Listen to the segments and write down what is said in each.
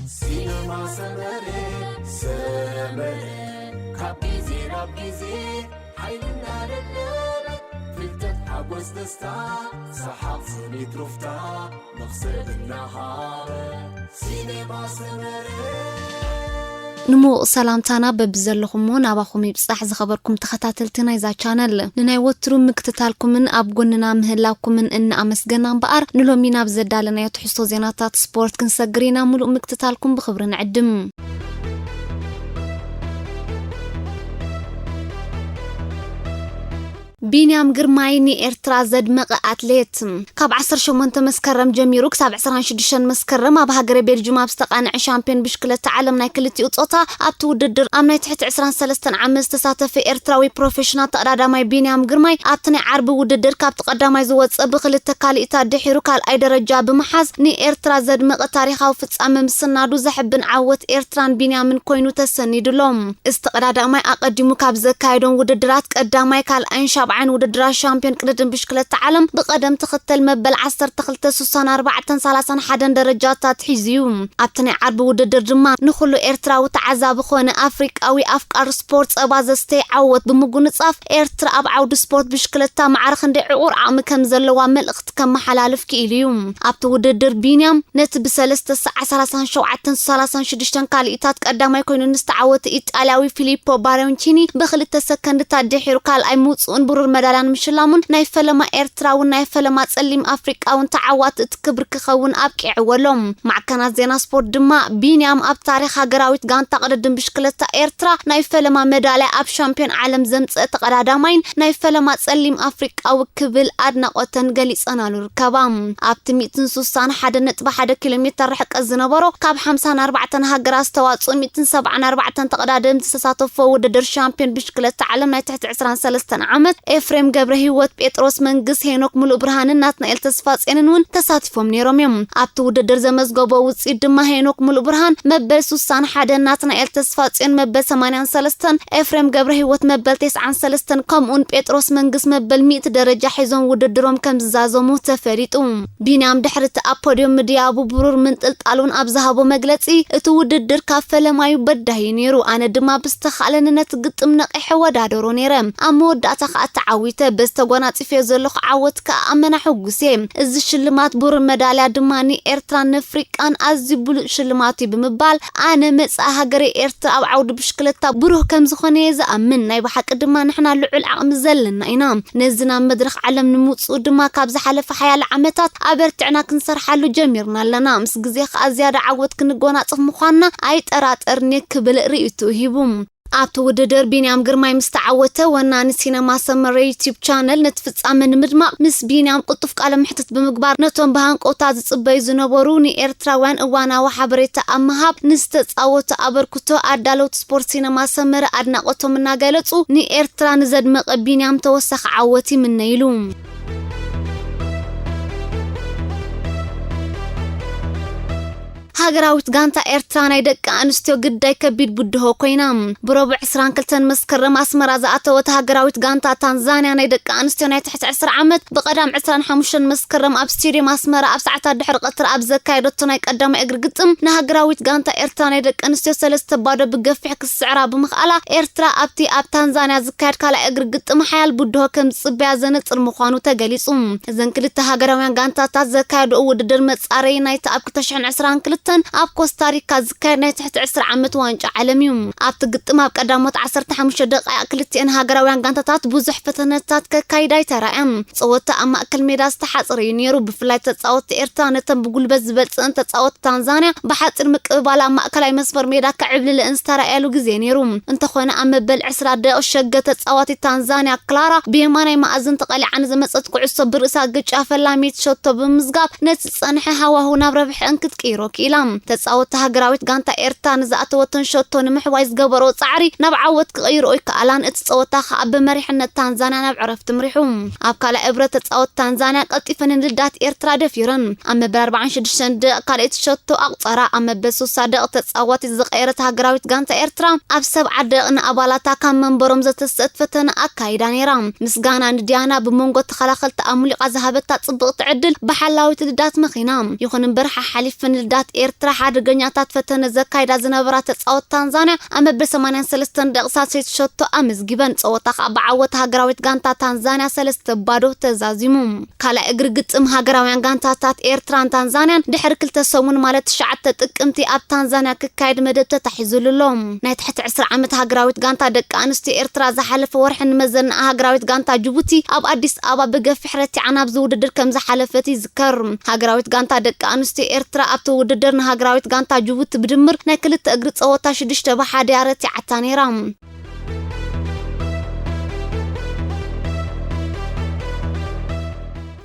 سينما سمرة كابيزي رابيزي حيلنا للنار فلتت حبوز دستا سحاب صنيت رفتا نخسر النهار سينما سمرة نمو سلامتانا ببزلخمو ناباخم يبصح زخبركم تخاتلتنا إذا channel نناي وترو مكتتالكم من أبغوننا مهلاكم من إن أمسجنا بقر نلومينا بزدالنا يتحسوا زيناتات سبورت كنسجرينا ملو مكتتالكم بخبرنا عدم بينيام جرمايني إرترا زدمق أتليت كاب 18 مسكرم جميرو كساب 26 مسكرم أبها قريب الجمعة بستقانع شامبيون بشكل تعلم نايكلتي أطوطا أبتو وددر أمناي تحت 23 عمز تساتف إرتراوي بروفيشنال تقرادا ماي بينيام جرماي أبتني عربي وددر كاب تقداماي زوات بخل التكالي إتادحيرو كال أي درجة بمحاز ني إرترا زدمق تاريخا وفتسامم سنادو زحبن عوت إرتران بينيام من كوينو تسني دلوم استقرادا ماي أقدمو كاب زكايدون وددرات قداماي كال أنشاب عن وددرا شامبيون قدم بشكل تعلم بقدم تختل مبل 10 تخلت 34 درجات حزيوم ابتني عرب وددر دما نخلو إرترا وتعذاب خونه أفريقاوي أفكار سبورتس أبازستي عوت بمقون صاف إرترا أب عود سبورت بشكل معرخ ندي عور عام كم زلوا ملقت كم محلالف كيليوم ابتو وددر بينيام نت بسلسة 36 كاليتات قداماي كوينو نستعوت إيطالياوي فيليبو بارونتشيني بخلت سكند تادحيرو كال أي موصون برور مدالان مشلامون ناي فلما إرترا وناي فلما تسليم أفريقيا ونتعوات تكبر كخون أبكي عولهم مع كانت زينا سبورت دما بينيام أب تاريخ هاجراويت غان تقدم بشكل إرترا ناي فلما مدالة أب شامبيون عالم زمت تقدامين ناي فلما تسليم أفريقيا وكبل أدنى قطن جليس أنا لركبام أب تميتن سوسان حدا نتبع حدا كيلومتر رحك الزنبرو كاب 54 هاجراس تواتسون 274 تقدم تساتفو وددر شامبيون بشكل تعلم ناي تحت 23 عمت إفريم جبره هوت بيتروس منجس هينوك ملو برهان ناتنا التسفاس إننون تساتفهم نيروم يوم أبتو وددر زمز جوبا وتصيد ما هينوك ملو برهان مبل سوسان حدا ناتنا التسفاس إن مبل 83 إفريم جبره هوت مبل 93 كم أون بيتروس منجس مبل 100 درجة حيزون وددرهم كم زازمو تفريتهم بينام دحرت أبوديوم مديابو برور من تلتالون أبزهابو مجلسي اتو وددر كافل ما يبده ينيرو أنا دما بستخالن نتقط من قحوة دادورو نيرم أمود داتا عويته بستغونات في زلخ عوت كأمنا حقوسي إز الشلمات بور مداليا دماني إرترا نفريقان أزيبول شلماتي بمبال أنا مسا هاجري إرترا أو عود بشكلتا بروه كم زخوني زأمن ناي بحق دما نحنا لعول عقم زلنا إنام نزنا مدرخ علم نموت ودما كابز حلف حيال عمتات أبرتعنا كنصر حلو جميرنا لنا مس جزيخ أزيادة عوت كنقونات مخانا أي ترات أرنيك بالرئيتو هيبوم أبتو وددر بينيام جرماي مستعوته وناني سينما سمر يوتيوب channel نتفتس أمن مدمع مس بينيام قطف قلم محتت بمقبار نتون بهان قوتاز صباي زنبوروني إرتراوان أوانا وحبريتا أمهاب نستتصاوته أبركتو أدالوت سبورت سينما سمر أدنا قطو منا قالتو ني إرترا نزد مق بينيام توسخ عوتي من نيلوم هاجراوت غانتا إرترانا يدك أنستيو قداي كبيد بدهو كوينام بربع 22 مسكرم أسمرا زعتوت هاجراوت غانتا تنزانيا يدك أنستيو ناي تحت 10 عمت بقدام 25 مسكرم أب ستيريوم أسمرا أب ساعتا دحر قطر أب زكاي دوتو قدام إقر قطم نهاجراوت غانتا إرترانا يدك أنستيو سلسة بادو بقفحك السعرا بمخالا إرترا أبتي أب تنزانيا زكايد كالا إقر قطم حيال بدهو كم صبيا زنت المخانو تقليصم إذن كلتا هاجراوان غانتا تزكايد وددر متصاري ناي تأب كتشعن 10 كلتا أب كوستاريكا زكاينا تحت 10 عمت وانجا عالميوم أب تقدم أب قدامات 15 دقائق كلتين هاجراوان غانتات بوزح فتنتات كايداي ترايم صوت أما أكل ميراس تحصري نيرو بفلاي تصوت إرتان بقول بزبط أنت تصوت تنزانيا بحصر مقبالا ما أكل أي مسفر ميدا كعبل الانسترا إلو جزي نيرو انت خونا أما بالعسرة دا الشقة تصوت تنزانيا كلارا بيماني ما أزن تقلي عن زمسات كعصب برسا قج أفلاميت شوتو بمزقاب نتصنحي هوا هنا بربح أنكت كيرو كيلام تصاوت هاجراويت غانتا إرتان زأتوتن شوتون محوايز جبرو صعري نبعوت غير أويك ألان اتصاوتها خاب مريحنا تنزانيا نبعرفت مريحهم أبكالا إبرة تصاوت تنزانيا قطيفن للدات إرترا دفيرن أما ب46 دقيقة شوتو أقصرا أما بسوسا دقيقة تصاوت الزقيرة هاجراويت غانتا إرترا أب7 دقيقة أبالاتا كان من برمزة الستفتن أكايدانيرام مسجانا نديانا بمونغو تخلخل تأملي قزهبتا تصبغ تعدل بحلاوي تدات مخينام يخون برحة حليف من الدات ኤርትራ ሓደገኛታት ፈተነ ዘካይዳ ዝነበራ ተጻወት ታንዛንያ ኣመበል 83 ደቂቃ ሸቶ ኣመዝጊበን ጸወታ ብዓወት ሃገራዊት ጋንታ ታንዛንያ 3-0 ተዛዚሙ ካልኣይ እግሪ ግጥም ሃገራውያን ጋንታታት ኤርትራን ታንዛንያን ድሕሪ 2 ሰሙን ማለት 9 ጥቅምቲ ኣብ ታንዛንያ ክካይድ መደብ ተታሒዙሎም ናይ ትሕቲ 20 ዓመት ሃገራዊት ጋንታ ደቂ ኣንስትዮ ኤርትራ ዝሓለፈ ወርሒ ንመዘና ሃገራዊት ጋንታ ጅቡቲ ኣብ አዲስ አበባ በገፊሕ ረቲዓና ኣብዚ ውድድር ከም ዝሓለፈት ይዝከር ሃገራዊት ጋንታ ደቂ ኣንስትዮ ኤርትራ ኣብቲ ውድድር ንሃገራዊት ጋንታ ጅቡቲ ብድምር ናይ 2 እግሪ ጸወታ 6-1 ረቲዓታ ነይራ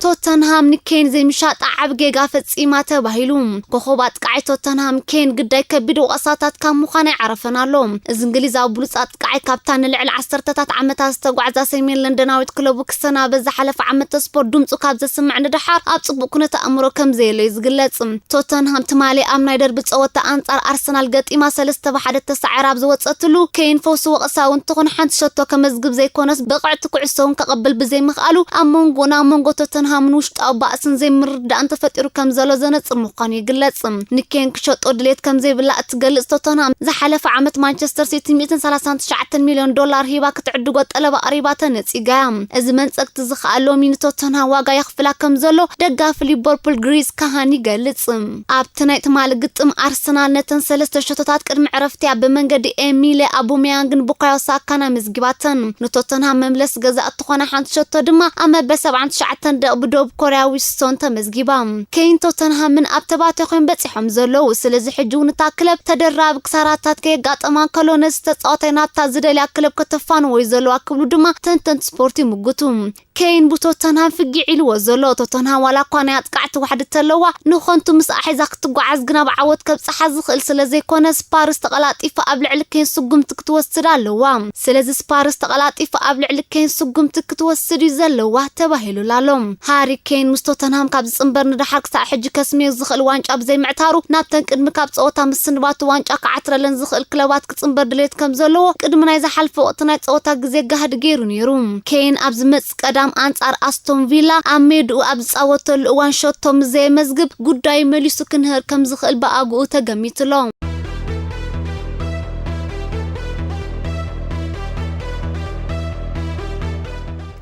ቶተንሃም ንኬን ዘይምሻጥ ዓብ ጌጋ ፈጺማ ተባሂሉ ኮኸባት ቃይ ቶተንሃም ኬን ግዳይ ከቢድ ወቀሳታት ካብ ምዃነ ይዓረፈናሎ እዚ እንግሊዛዊ ብሉጻት ቃይ ካፕታን ልዕሊ 10 ዓመታት ዝተጓዕዛ ሰሜን ለንደናዊት ክለቡ ክሰና በዝሓለፈ ዓመት ስፖርት ድምጹ ካብ ዘስምዕ ንድሓር ኣብ ጽቡቕ ኩነት ኣእምሮ ከም ዘየለ ዝግለጽ ቶተንሃም ትማሊ ኣብ ናይ ደርቢ ጸወታ ኣንጻር ኣርሰናል ገጢማ 3-1 ተሳዒራ ኣብ ዝወጸትሉ ኬን ፎስ ወቀሳውን ትኹን ሓንቲ ሸቶ ከመዝግብ ዘይኮነስ በቕዕቲ ኩዕሶውን ከቐብል ብዘይምኽኣሉ ኣብ መንጎና መንጎ ቶተንሃም ውሽጣዊ ባእስን ዘይምርዳእን ተፈጢሩ ከም ዘሎ ዘነጽር ምዃኑ ይግለጽ ንኬን ክሸጦ ድሌት ከም ዘይብላ እትገልጽ ቶተንሃም ዝሓለፈ ዓመት ማንቸስተር ሲቲ $139 ሚልዮን ሂባ ክትዕድጎ ጠለብ ኣቅሪባ ተነጺጋ እዚ መንጸቅቲ ዝኽኣሎም ቶተንሃም ዋጋ ይኽፍላ ከም ዘሎ ደጋፊ ሊቨርፑል ግሪስ ካሃኒ ይገልጽ ኣብቲ ናይ ትማሊ ግጥም ኣርሰናል ነተን 3 ሸቶታት ቅድሚ ዕረፍቲ ብመንገዲ ኤሚሌ አቡሜያንግን ቡካዮ ሳካና መዝጊባተን ንቶተንሃም መምለስ ገዛእ እትኾነ ሓንቲ ሸቶ ድማ ኣመበል 79 ብዶብ ኮሪያዊ ስቶን ተመዝጊባ ኬን ቶተንሃምን ኣብ ተባታይ ኮይን በጽሖም ዘለው ስለዚ ሕጂ ውንታ ክለብ ተደራብ ክሳራታት ከጋጠማ ከሎነስ ተጻዋታይ ናታ ዝደልያ ክለብ ከተፋን ወይ ዘለው ክብሉ ድማ ተንተን ስፖርት ይምጉቱ ኬን ብቶተንሃም ፍጊዕ ኢልዎ ዘሎ ቶተንሃም ዋላ እኳ ናይ ኣጥቃዕቲ ዋሕድ ተለዋ ንኾንቱ ምስ ኣሒዛ ክትጓዓዝ ግና ብዓወት ከብጽሓ ዝኽእል ስለዘይኮነ ስፓርስ ተቐላጢፋ ኣብ ልዕሊ ኬን ስጉምቲ ክትወስድ ኣለዋ ስለዚ ስፓርስ ተቐላጢፋ ኣብ ልዕሊ ኬን ስጉምቲ ክትወስድ ዘለዋ ተባሂሉላሎም ሃሪ ኬን ምስ ቶተንሃም ካብ ዝጽንበር ንድሓር ክሳብ ሕጂ ከስሜው ዝኽእል ዋንጫ ብዘይምዕታሩ ናብተን ቅድሚ ካብ ጸወታ ምስንባቱ ዋንጫ ከዓትረለን ዝኽእል ክለባት ክጽንበር ድሌት ከም ዘለዎ ቅድሚ ናይ ዝሓልፈ ወቕቲ ናይ ጸወታ ግዜ ጋህድ ገይሩ ነይሩ ኬን ኣብ ዝመጽእ ቀዳም አንጻር አስቶን ቪላ ኣብ ሜድኡ ኣብ ዝጻወተሉ እዋን ሸቶም ዘይመዝግብ ጉዳይ መሊሱ ክንህር ከም ዝኽእል በኣግኡ ተገሚትሎ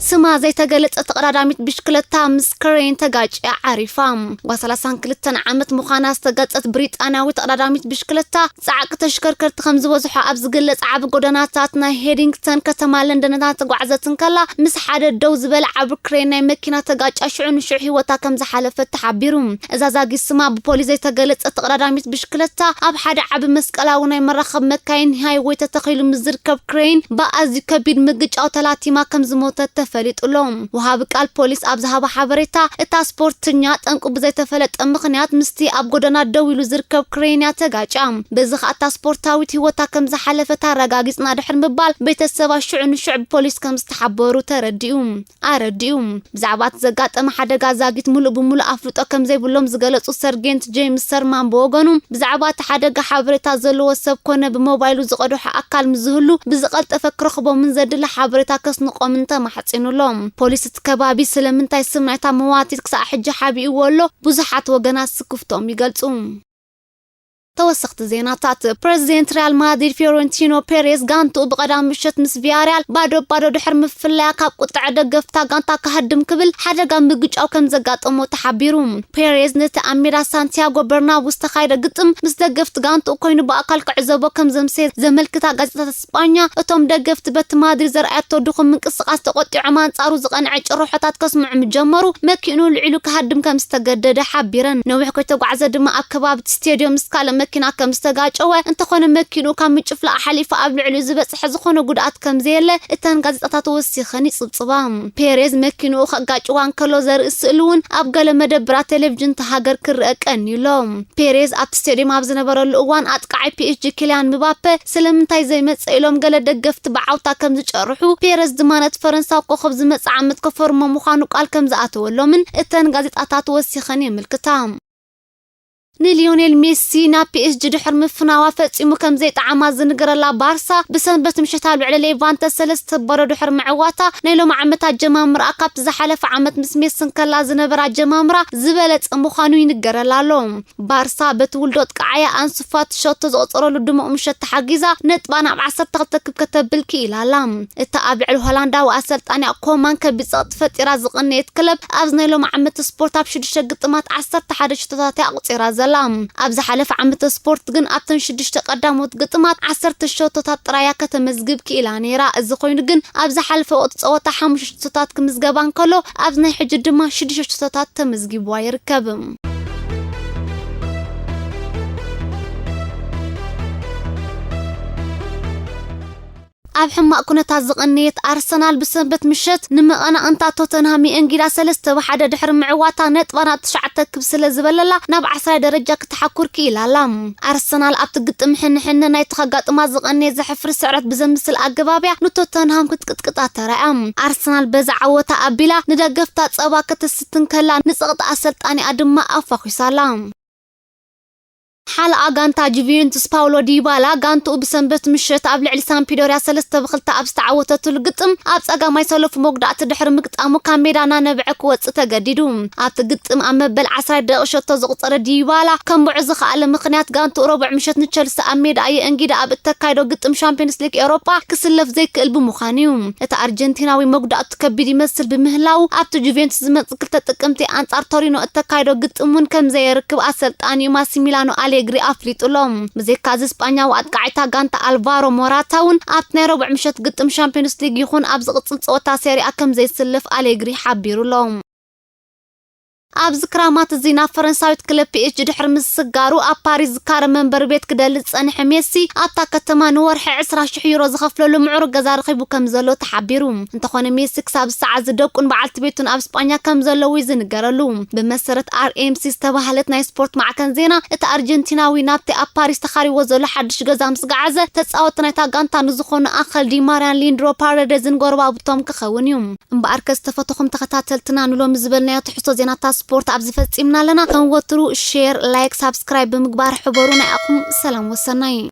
ስማ ዘይተገለጸ ተቀዳዳሚት ብሽክለታ ምስ ክሬን ተጋጭያ ዓሪፋ ዋ32 ዓመት ምዃና ዝተገጸት ብሪጣንያዊት ተቀዳዳሚት ብሽክለታ ጻዕቅ ተሽከርከርቲ ከም ዝበዝሖ ኣብ ዝገለጽ ዓብ ጎደናታት ናይ ሄዲንግተን ከተማ ለንደናት ተጓዓዘትን ከላ ምስ ሓደ ደው ዝበለ ዓብ ክሬን ናይ መኪና ተጋጫ ሽዑ ህይወታ ከም ዝሓለፈት ተሓቢሩ እዛ ዛጊ ስማ ብፖሊስ ዘይተገለጸ ተቀዳዳሚት ብሽክለታ ኣብ ሓደ ዓብ መስቀላዊ ናይ መራኸብ መካይን ሃይዌይ ተተኺሉ ምዝርከብ ክሬን በኣዚ ከቢድ ምግጫው ተላቲማ ከም ዝሞተት ፈሊጥሎም ወሃብ ቃል ፖሊስ ኣብ ዝሃበ ሓበሬታ እታ ስፖርተኛ ጠንቁ ብዘይተፈለጠ ምኽንያት ምስቲ ኣብ ጎደና ደው ኢሉ ዝርከብ ክሬንያ ተጋጫ በዚ ኸኣታ ስፖርታዊት ህይወታ ከም ዝሓለፈታ ረጋጊጽና ድሕር ምባል ቤተሰባ ሽዑ ፖሊስ ከም ዝተሓበሩ ተረዲኡ ብዛዕባ ዘጋጠመ ሓደጋ ዛጊት ሙሉእ ብሙሉእ ኣፍልጦ ከም ዘይብሎም ዝገለጹ ሰርጌንት ጄምስ ሰርማን ብወገኑ ብዛዕባ ሓደጋ ሓበሬታ ዘለዎ ሰብ ኮነ ብሞባይሉ ዝቀድሖ ኣካል ምዝህሉ ብዝቀልጠፈ ክረኽቦምን ዘድለ ሓበሬታ ከስንቆም እንተማሕጺኑ ፖሊስ ከባቢ ስለምንታይ ስም ናይታ መዋቲት ክሳብ ሕጂ ሓቢኡ ወሎ ብዙሓት ወገናት ስክፍቶም ይገልጹ ተወሰኽቲ ዜናታት ፕሬዚደንት ሪያል ማድሪድ ፊዮረንቲኖ ፔሬዝ ጋንቱ በቀዳም ምሽት ምስ ቪያሪያል ባዶ ድሕር ምፍላያ ካብ ቁጥዕ ደገፍታ ጋንታ ካህድም ክብል ሓደጋ ምግጫው ከም ዘጋጠሞ ተሓቢሩ ፔሬዝ ነቲ ኣሜዳ ሳንቲያጎ በርናቡ ዝተኻይደ ግጥም ምስ ደገፍቲ ጋንቱ ኮይኑ በኣካል ክዕዘቦ ከም ዘምሰ ዘመልክታ ጋዜጣታት እስጳኛ እቶም ደገፍቲ በቲ ማድሪድ ዘርኣያቶ ድኹም ምንቅስቓስ ተቆጢዖም አንጻሩ ዝቐንዐ ጭርሖታት ከስምዑ ምጀመሩ መኪኑ ልዕሉ ካህድም ከም ዝተገደደ ሓቢረን ነዊሕ ከተጓዓዘ ድማ ኣብ ከባቢ ስቴድዮም ስካለ መኪና ከም ዝተጋጨወ እንተኾነ መኪኑ ካብ ምጭፍላ ሓሊፋ ኣብ ልዕሉ ዝበጽሕ ዝኾነ ጉድኣት ከም ዘየለ እተን ጋዜጣታት ወሲኸን ይጽብጽባ ፔሬዝ መኪኑ ከጋጭዋን ከሎ ዘርኢ ስእሉን ኣብ ገለ መደብራት ቴሌቪዥን ተሃገር ክርአ ቀኒሎም ፔሬዝ ኣብ ስቴድዮም ኣብ ዝነበረሉ እዋን ኣጥቃዓይ ፒኤስጂ ኪልያን ምባፔ ስለምንታይ ዘይመጽእ ኢሎም ገለ ደገፍቲ ብዓውታ ከም ዝጨርሑ ፔሬዝ ድማ ነቲ ፈረንሳዊ ኮኸብ ዝመጽእ ዓመት ከፈርሞ ምዃኑ ቃል ከም ዝኣተወሎምን እተን ጋዜጣታት ወሲኸን የምልክታ ንሊዮኔል ሜሲ ናብ PSG ድሕር ምፍናዋ ፈጺሙ ከም ዘይጣዓማ ዝንገረላ ባርሳ ብሰንበት ምሽት ኣብ ልዕሊ ሌቫንተ 3-0 ድሕር ምዕዋታ ናይ ሎም ዓመታት ጀማምራ ካብቲ ዝሓለፈ ዓመት ምስ ሜሲን ከላ ዝነበራ ጀማምራ ዝበለጸ ምዃኑ ይንገረላሎ ባርሳ በትውልዶ ጥቃዓያ አንሱፋት ሾቶ ዘቆፀረሉ ድሙቕ ምሽት ተሓጊዛ ነጥባ ናብ 12 ክብ ከተብል ክኢላላ እታ ኣብ ልዕሊ ሆላንዳዊ ኣሰልጣኒ ኮማን ከቢፀጥ ፈጢራ ዝቕነየት ክለብ ኣብ ናይ ሎም ዓመት ስፖርት ኣብ 6 ግጥማት 11 ሽቶታት ኣቁፂራ ዘላ ኣብ ዝሓለፈ ዓመት ስፖርት ግን ኣብተን 6 ቀዳሞት ግጥማት 10 ሽቶታት ጥራያ ከተመዝግብ ክኢላ ነይራ እዚ ኮይኑ ግን ኣብ ዝሓለፈ ወቅት ፀወታ 5 ሽቶታት ክምዝገባ እንከሎ ኣብ ናይ ሕጂ ድማ 6 ሽቶታት ተመዝጊብዋ ይርከብ ኣብ ሕማቅ ኩነታት ዝቕነየት ኣርሰናል ብሰንበት ምሽት ንመቐና እንታ ቶተንሃም እንግዳ 3-1 ድሕሪ ምዕዋታ ነጥባና 9 ክብ ስለ ዝበለላ ናብ 10 ደረጃ ክትሓኩር ክኢላላ ኣርሰናል ኣብቲ ግጥም ሕንሕን ናይ ተኸጋጥማ ዝቐነየ ዘሕፍር ስዕረት ብዘምስል ኣገባብያ ንቶተንሃም ክትቅጥቅጣ ተራእያ ኣርሰናል በዛ ዓወታ ኣቢላ ንደገፍታ ጸባ ከተስትን ከላ ንጸቕጣ ኣሰልጣኒ ድማ ኣፋኺሳላ حال أغانتا جوفنتوس باولو ديبالا غانتو بسنبت مشت ኣብ ልዕሊ ሳምፒዶሪያ 3-2 ኣብ ዝተዓወተትሉ ግጥም ኣብ ጸጋማይ ሰለፍ ሞግዳእቲ ድሕሪ ምግጣሙ ካብ ሜዳና ነብዕ ክወጽእ ተገዲዱ ኣብቲ ግጥም ኣብ መበል 10 ደቂቃ ሸቶ ዝቁፀረ ዲባላ ከም ብዑ ዝኸኣለ ምኽንያት ጋንቱ ረቡዕ ምሽት ንቸልሲ ኣብ ሜዳ እንግዳ ኣብ እተካይዶ ግጥም ሻምፒዮንስ ሊግ ኤውሮፓ ክስለፍ ዘይክእል ብምዃኑ እዩ እቲ ኣርጀንቲናዊ ሞግዳእቱ ከቢድ ይመስል ብምህላው ኣብቲ ጁቬንቱስ ዝመጽእ ክልተ ጥቅምቲ ኣንጻር ቶሪኖ እተካይዶ ግጥሙን ከም ዘይርክብ ኣሰልጣኒ ማሲሚላኖ አሌግሪ አፍሊጡሎም ብዘይካዝ እስጳኛው አጥቃዕታ ጋንታ አልቫሮ ሞራታውን ኣብ ናይ ረቡዕ ምሽት ግጥም ሻምፒዮንስ ሊግ ይኹን ኣብ ዝቕጽል ጸወታ ሴሪአ ከም ዘይስልፍ አሌግሪ ሓቢሩሎም ኣብ ዝክራማት ዚና ፈረንሳዊት ክለብ PSG ድሕር ምስጋሩ ኣብ ፓሪስ ዝካረ መንበር ቤት ክደልጽ ጸንሐ ሜሲ ኣብታ ከተማ ንወርሒ 20,000 ዩሮ ዝኸፍለሉ ምዕሩግ ገዛ ረኺቡ ከም ዘሎ ተሓቢሩ እንተኾነ ሜሲ ክሳብ ሰዓት ዝደቁን በዓልቲ ቤቱን ኣብ እስጳኛ ከም ዘለዎ ይዝንገረሉ ብመሰረት RMC ዝተባህለት ናይ ስፖርት ማዕከን ዜና እቲ ኣርጀንቲናዊ ናብቲ ኣብ ፓሪስ ተኻሪዎ ዘሎ ሓድሽ ገዛ ምስ ገዓዘ ተጻወት ናይታ ጋንታ ንዝኾኑ ኣኸል ዲማርያን ሊንድሮ ፓሬዴዝን ጎረባብቶም ክኸውን እዩ እምበኣር ከዝተፈተኹም ተኸታተልትና ንሎም ዝበልናዮ ትሕዝቶ ዜናታት سبورت عبز فتيمنا لنا كان وترو شير لايك سبسكرايب بمقبار حبرونا أقوم سلام والسنين